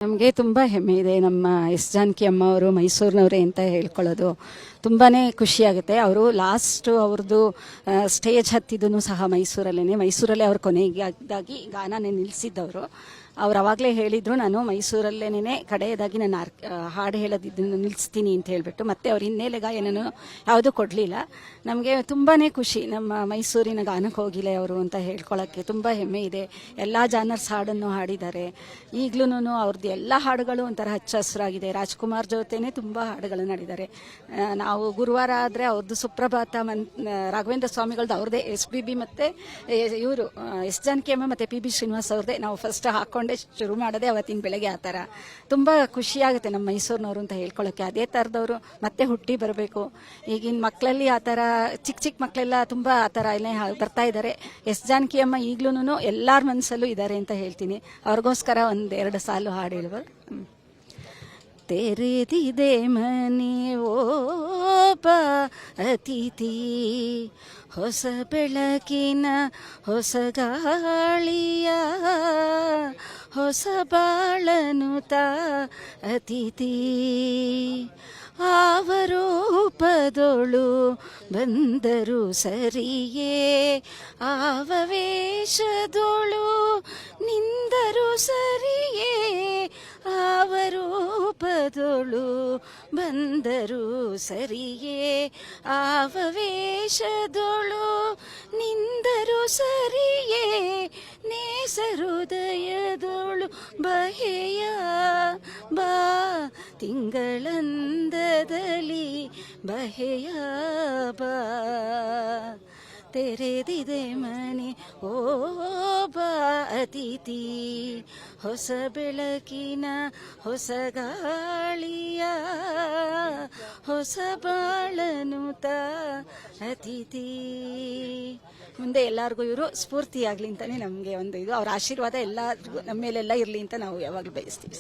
ನಮಗೆ ತುಂಬ ಹೆಮ್ಮೆ ಇದೆ. ನಮ್ಮ ಎಸ್ ಜಾನಕಿ ಅಮ್ಮ ಅವರು ಮೈಸೂರಿನವರೇ ಅಂತ ಹೇಳ್ಕೊಳ್ಳೋದು ತುಂಬಾ ಖುಷಿಯಾಗುತ್ತೆ. ಅವರು ಲಾಸ್ಟ್ ಅವ್ರದ್ದು ಸ್ಟೇಜ್ ಹತ್ತಿದ್ದೂ ಸಹ ಮೈಸೂರಲ್ಲೇ ಅವ್ರು ಕೊನೆಯದಾಗಿ ಗಾನನೇ ನಿಲ್ಲಿಸಿದ್ದವರು. ಅವ್ರು ಅವಾಗಲೇ ಹೇಳಿದರು, ನಾನು ಮೈಸೂರಲ್ಲೇನೇ ಕಡೆಯದಾಗಿ ನಾನು ಹಾಡು ಹೇಳೋದಿದ್ದನ್ನು ನಿಲ್ಲಿಸ್ತೀನಿ ಅಂತ ಹೇಳಿಬಿಟ್ಟು. ಮತ್ತೆ ಅವ್ರು ಹಿನ್ನೆಲೆ ಗಾಯನೂ ಯಾವುದೂ ಕೊಡಲಿಲ್ಲ. ನಮಗೆ ತುಂಬಾ ಖುಷಿ, ನಮ್ಮ ಮೈಸೂರಿನ ಗಾನ ಕೋಗಿಲೆ ಅವರು ಅಂತ ಹೇಳ್ಕೊಳ್ಳೋಕ್ಕೆ ತುಂಬ ಹೆಮ್ಮೆ ಇದೆ. ಎಲ್ಲ ಜಾನರ್ಸ್ ಹಾಡನ್ನು ಹಾಡಿದ್ದಾರೆ. ಈಗಲೂ ಅವ್ರದ್ದು ಎಲ್ಲ ಹಾಡುಗಳು ಒಂಥರ ಹಚ್ಚ ಹಸಿರಾಗಿದೆ. ರಾಜ್ಕುಮಾರ್ ಜೊತೆನೇ ತುಂಬ ಹಾಡುಗಳನ್ನು ಹಾಡಿದ್ದಾರೆ. ನಾವು ಗುರುವಾರ ಆದರೆ ಅವ್ರದ್ದು ಸುಪ್ರಭಾತ ರಾಘವೇಂದ್ರ ಸ್ವಾಮಿಗಳದ್ದು ಅವ್ರದ್ದೇ SPB ಮತ್ತು ಇವರು ಎಸ್ ಜಾನಕಿ ಅಮ್ಮ ಮತ್ತು PB ಶ್ರೀನಿವಾಸ್ ಅವ್ರದ್ದೇ ನಾವು ಫಸ್ಟ್ ಹಾಕ್ಕೊಂಡೆ ಶುರು ಮಾಡೋದೇ ಅವತ್ತಿನ ಬೆಳಗ್ಗೆ. ಆ ಥರ ತುಂಬ ಖುಷಿಯಾಗುತ್ತೆ ನಮ್ಮ ಮೈಸೂರಿನವರು ಅಂತ ಹೇಳ್ಕೊಳ್ಳೋಕ್ಕೆ. ಅದೇ ಥರದವರು ಮತ್ತೆ ಹುಟ್ಟಿ ಬರಬೇಕು. ಈಗಿನ ಮಕ್ಕಳಲ್ಲಿ ಆ ಥರ ಚಿಕ್ಕ ಮಕ್ಕಳೆಲ್ಲ ತುಂಬ ಆ ಥರ ಎಲ್ಲ ಬರ್ತಾ ಇದ್ದಾರೆ. ಎಸ್ ಜಾನಕಿ ಅಮ್ಮ ಈಗಲೂ ಎಲ್ಲರ ಮನಸ್ಸಲ್ಲೂ ಇದ್ದಾರೆ ಅಂತ ಹೇಳ್ತೀನಿ. ಅವ್ರಿಗೋಸ್ಕರ ಒಂದೆರಡು ಸಾಲು ಹಾಡು ಹೇಳ್ಬೋದು. ತೆರೆದಿದೆ ಮನೆ ಓಪ ಅತಿಥಿ, ಹೊಸ ಬೆಳಕಿನ ಹೊಸ ಗಾಳಿಯ ಹೊಸ ಬಾಳನುತ ಅತಿಥಿ. ಆವರೂಪದೊಳು ಬಂದರು ಸರಿಯೇ, ಆವವೇಶದೊಳು ನಿಂದರು ಸರಿಯೇ. ಆವರೂಪದೊಳು ಬಂದರು ಸರಿಯೇ, ಆವವೇಶದೊಳು ನಿಂದರು ಸರಿಯೇ. ನೇಸರುದಯದೊಳು ಬಹೆಯ ಬಾ, ತಿಂಗಳಂದದಲ್ಲಿ ಬಹೆಯ ಬಾ. ತೆರೆದಿದೆ ಮನೆ ಓ ಬಾ ಅತಿಥಿ, ಹೊಸ ಬೆಳಕಿನ ಹೊಸ ಗಾಳಿಯ ಹೊಸ ಬಾಳನುತ ಅತಿಥಿ. ಮುಂದೆ ಎಲ್ಲರಿಗೂ ಇವರು ಸ್ಫೂರ್ತಿಯಾಗಲಿ ಅಂತಲೇ ನಮಗೆ ಒಂದು ಇದು. ಅವ್ರ ಆಶೀರ್ವಾದ ಎಲ್ಲರಿಗೂ ನಮ್ಮ ಮೇಲೆಲ್ಲ ಇರಲಿ ಅಂತ ನಾವು ಯಾವಾಗಲೂ ಬಯಸ್ತೀವಿ.